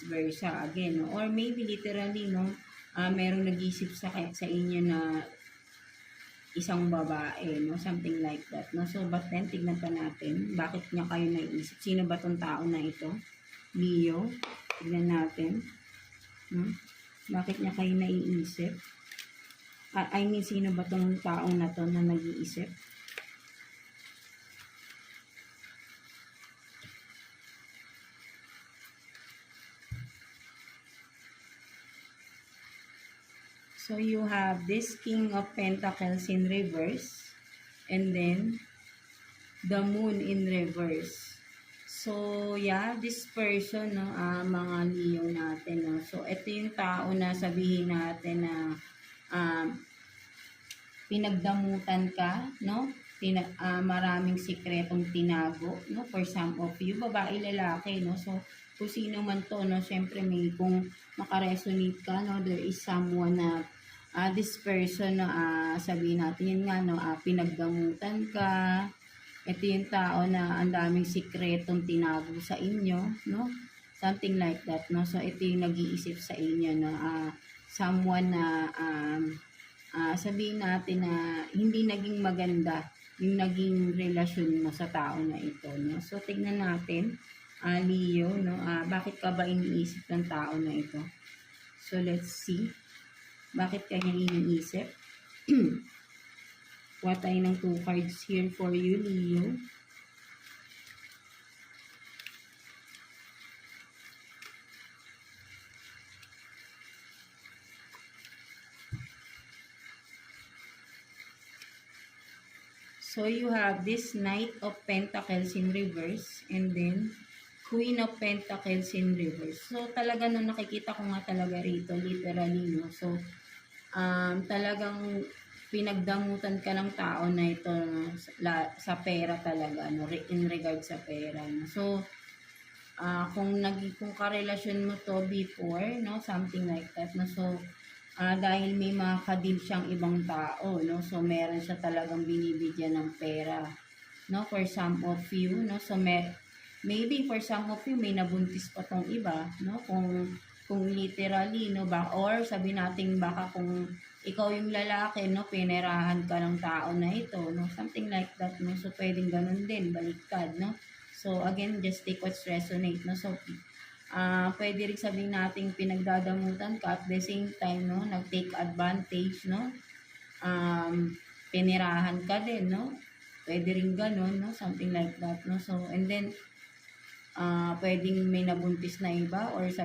vice versa again, no? Or maybe literally, no, merong nag-isip sa inyo na isang babae, no? Something like that, no? So, but then, tignan pa natin, bakit niya kayo naiisip? Sino ba tong tao na ito? Leo. Tignan natin. Bakit niya kayo naiisip? I mean, sino ba tong taong na to na nag-iisip? So, you have this King of Pentacles in reverse. And then, the Moon in reverse. So, yeah, this person, no, mga Leo natin, no. So, ito yung tao na sabihin natin na pinagdamutan ka, no? Maraming sikretong tinago, no? For some of you, babae, lalaki, no? So, kung sino man to, no? Siyempre, kung makaresonate ka, no? There is someone na this person na sabihin natin yun nga, no? Pinagdamutan ka. Ito yung tao na ang daming sikretong tinago sa inyo, no? Something like that, no? So, ito yung nag-iisip sa inyo, no? Someone na sabihin natin na hindi naging maganda yung naging relasyon mo sa tao na ito, no? So, tignan natin, Leo, no? Bakit ka ba iniisip ng tao na ito? So, let's see. Bakit kanya iniisip? Kuha tayo ng 2 cards here for you, Leo. So, you have this Knight of Pentacles in reverse and then Queen of Pentacles in reverse. So, talaga na nakikita ko nga talaga rito, literally, no? So, talagang pinagdamutan ka ng tao na ito, no? Sa pera talaga, no? In regard sa pera, no? So, kung karelasyon mo to before, no? Something like that, no? So, dahil may mga kadil siyang ibang tao, no? So, meron siya talagang binibigyan ng pera, no? For some of you, no? So, maybe for some of you, may nabuntis pa tong iba, no? Kung literally, no? Or sabi natin baka kung ikaw yung lalaki, no? Pinerahan ka ng tao na ito, no? Something like that, no? So, pwedeng ganun din, baliktad, no? So, again, just take what's resonate, no? So, pwede rin sabihin natin pinagdadamutan ka at the same time, no, nag-take advantage, no, pinirahan ka din, no, pwede rin ganun, no, something like that, no. So, and then, pwedeng may nabuntis na iba or